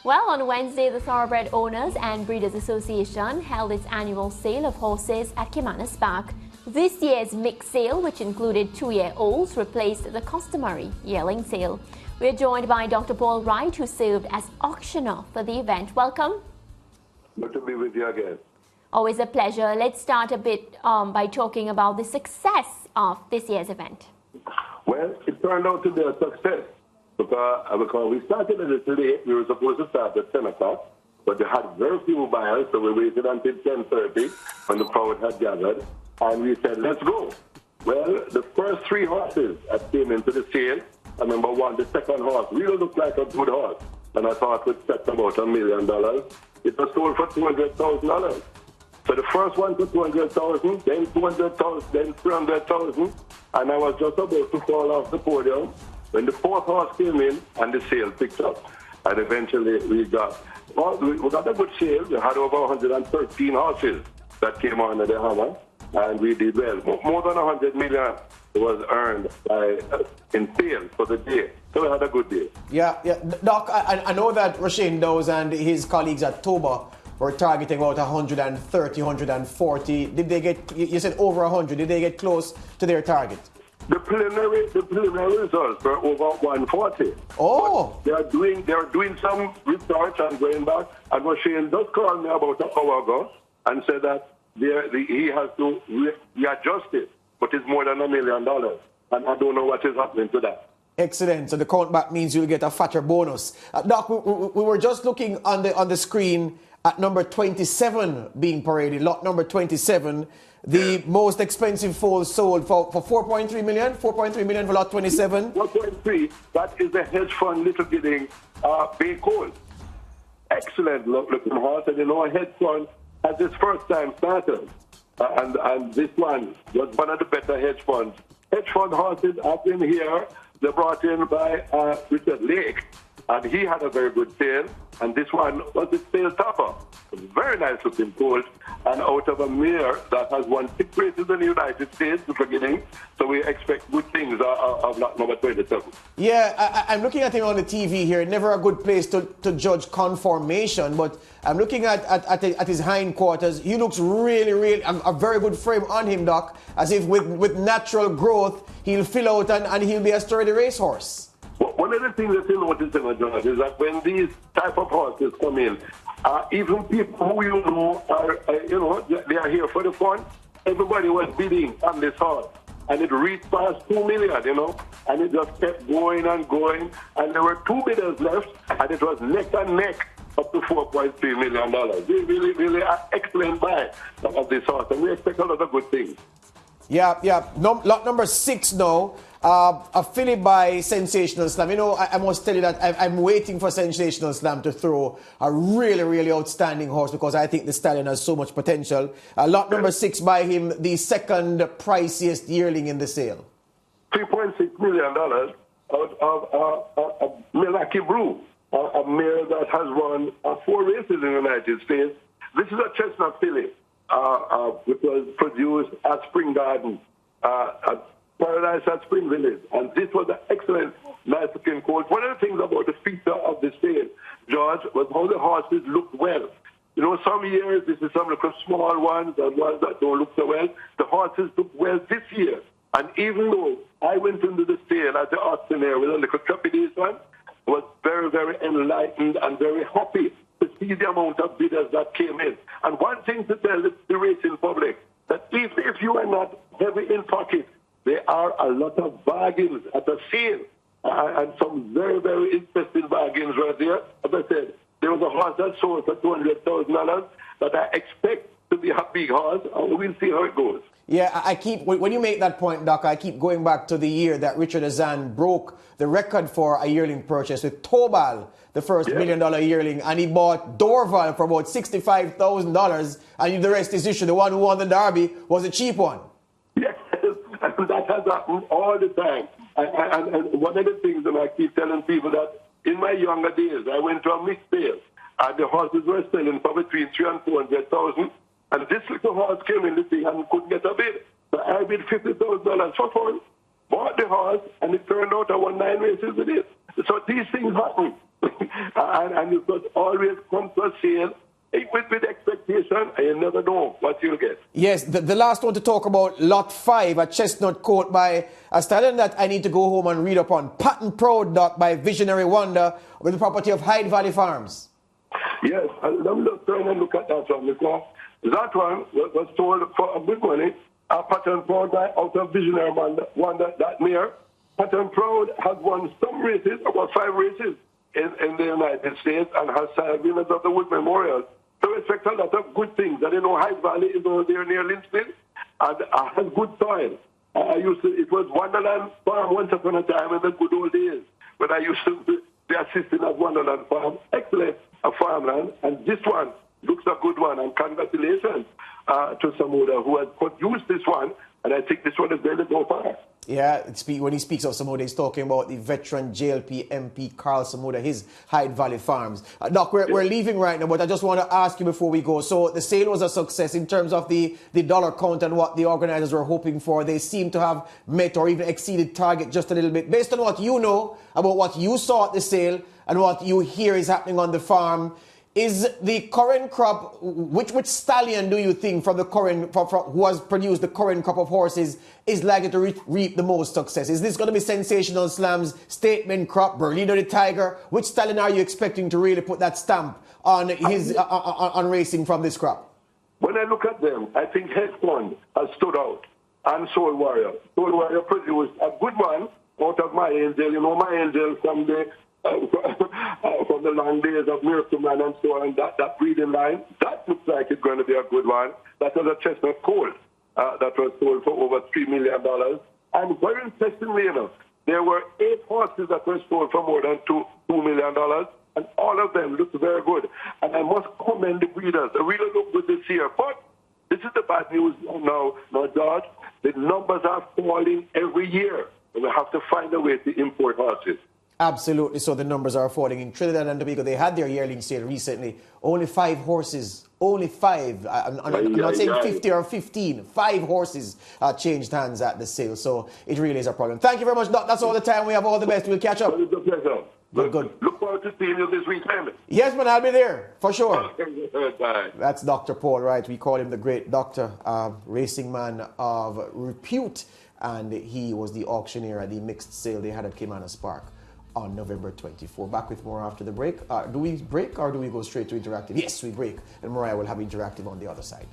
Well, on Wednesday, the Thoroughbred Owners and Breeders Association held its annual sale of horses at Caymanas Park. This year's mixed sale, which included 2-year-olds, replaced the customary yearling sale. We are joined by Dr. Paul Wright, who served as auctioneer for the event. Welcome. Good to be with you again. Always a pleasure. Let's start a bit by talking about the success of this year's event. Well, it turned out to be a success because we started a little late. We were supposed to start at 10 o'clock, but they had very few buyers, so we waited until 10:30 when the crowd had gathered, and we said, let's go. Well, the first 3 horses that came into the sale, I remember the second horse really looked like a good horse, and I thought we'd set about $1 million. It was sold for $200,000. So the first one for $200,000, then $200,000, then $300,000, and I was just about to fall off the podium when the 4th horse came in and the sale picked up. And eventually we got a good sale. We had over 113 horses that came on the hammer, and we did well. More than $100 million was earned in sales for the day. So we had a good day. Yeah. Doc, I know that Rasheen Dowes and his colleagues at Toba were targeting about 130, 140. Did they get, you said over 100, did they get close to their target? The preliminary results were over 140. Oh! But they are doing some research and going back. And Rasheen just called me about an hour ago and said that he has to readjust it, but it's more than $1 million. And I don't know what is happening to that. Excellent. So the count back means you'll get a fatter bonus. Doc, we were just looking on the screen at number 27 being paraded, lot number 27. The most expensive foal sold for 4.3 million. 4.3 million for lot 27. 4.3. That is the hedge fund little getting Bay Coal. Excellent looking horse. And you know, a hedge fund has its first time started. And this one was one of the better hedge funds. Hedge fund horses have been here. They're brought in by Richard Lake. And he had a very good sale. And this one was the sale topper. Very nice looking colt. And out of a mare that has won 6 races in the United States at the beginning. So we expect good things of lot number 27. Yeah, I'm looking at him on the TV here. Never a good place to judge conformation. But I'm looking at his hindquarters. He looks really, a very good frame on him, Doc. As if with natural growth, he'll fill out and he'll be a sturdy racehorse. One of the things that you notice, George, is that when these type of horses come in, even people who you know are, they are here for the fun. Everybody was bidding on this horse, and it reached past 2 million, and it just kept going and going, and there were 2 bidders left, and it was neck and neck up to $4.3 million. They really are excellent buy of this horse, and we expect a lot of good things. Yeah. Lot number 6 now. A filly by Sensational Slam. I must tell you that I'm waiting for Sensational Slam to throw a really outstanding horse because I think the stallion has so much potential. Lot number 6 by him, the second priciest yearling in the sale. $3.6 million out of Milwaukee Brew, a mare that has run 4 races in the United States. This is a chestnut filly, which was produced at Spring Garden, at Paradise at Spring Village. And this was an excellent, nice-looking colt. One of the things about the feature of the sale, George, was how the horses looked well. Some years this is some of the small ones and ones that don't look so well. The horses look well this year. And even though I went into the sale as the auctioneer with a little trepidation, I was very enlightened and very happy to see the amount of bidders that came in. And one thing to tell the racing public, that if you are not heavy in pocket, there are a lot of bargains at the sale, and some very interesting bargains right there. As I said, there was a horse that sold for $200,000 that I expect to be a big horse, and we'll see how it goes. Yeah, when you make that point, Doc, I keep going back to the year that Richard Azan broke the record for a yearling purchase with Tobal, the first $1 million yearling, and he bought Dorval for about $65,000, and the rest is history. The one who won the Derby was a cheap one. Yes, and that has happened all the time. And one of the things that I keep telling people that in my younger days, I went to a mixed sale, and the horses were selling for between $300,000 and $400,000, and this little horse came in the thing and couldn't get a bid. So I bid $50,000 for fun, bought the horse, and it turned out I won 9 races with it. So these things happen. and you must always come to a sale with expectation, and you never know what you'll get. Yes, the last one to talk about, Lot 5, a chestnut coat by a stallion that I need to go home and read up on. Patent Proud Dot by Visionary Wonder with the property of Hyde Valley Farms. Yes, let me just turn and look at that one, because that one was sold for a good money. Patent Proud out of Visionary Wonder, that mare. Patent Proud has won some races, about 5 races in the United States, and has winners of the Wood Memorial. So expect a lot of good things. And you know, Hyde Valley is over there near Lindsay, and has good soil. It was Wonderland Farm once upon a time in the good old days, when I used to be assisting at Wonderland Farm. Excellent farmland, and this one looks a good one, and congratulations to Samuda who has produced this one, and I think this one is going to go far. Yeah, when he speaks of Samuda, he's talking about the veteran JLP MP Carl Samuda, his Hyde Valley Farms. Doc, we're leaving right now, but I just want to ask you before we go. So the sale was a success in terms of the dollar count and what the organizers were hoping for. They seem to have met or even exceeded target just a little bit. Based on what you know about what you saw at the sale and what you hear is happening on the farm, is the current crop, which stallion do you think from the current, who has produced the current crop of horses, is likely to reap the most success? Is this going to be Sensational Slam's statement crop, Berlino the Tiger? Which stallion are you expecting to really put that stamp on his on racing from this crop? When I look at them, I think Headfund has stood out, and Soul Warrior. Soul Warrior produced a good one out of My Angel. You know, My Angel from the long days of Miracle Man and so on, that breeding line, that looks like it's going to be a good one. That was a chestnut colt that was sold for over $3 million. And very interestingly enough, there were 8 horses that were sold for more than $2 million, and all of them looked very good. And I must commend the breeders. They really look good this year. But this is the bad news now, George. The numbers are falling every year, and we have to find a way to import horses. Absolutely. So the numbers are falling in Trinidad and Tobago. They had their yearling sale recently. Only 5 horses. Only 5. I'm not saying 50 or 15. 5 horses changed hands at the sale. So it really is a problem. Thank you very much, Doc. That's all the time we have. All the best. We'll catch up. It's a pleasure. Good. Look forward to seeing you this weekend. Yes, man. I'll be there. For sure. Bye. That's Dr. Paul Wright. We call him the great doctor, racing man of repute. And he was the auctioneer at the mixed sale they had at Caymanas Park on November 24. Back with more after the break. Do we break or do we go straight to interactive? Yes, we break. And Mariah will have interactive on the other side.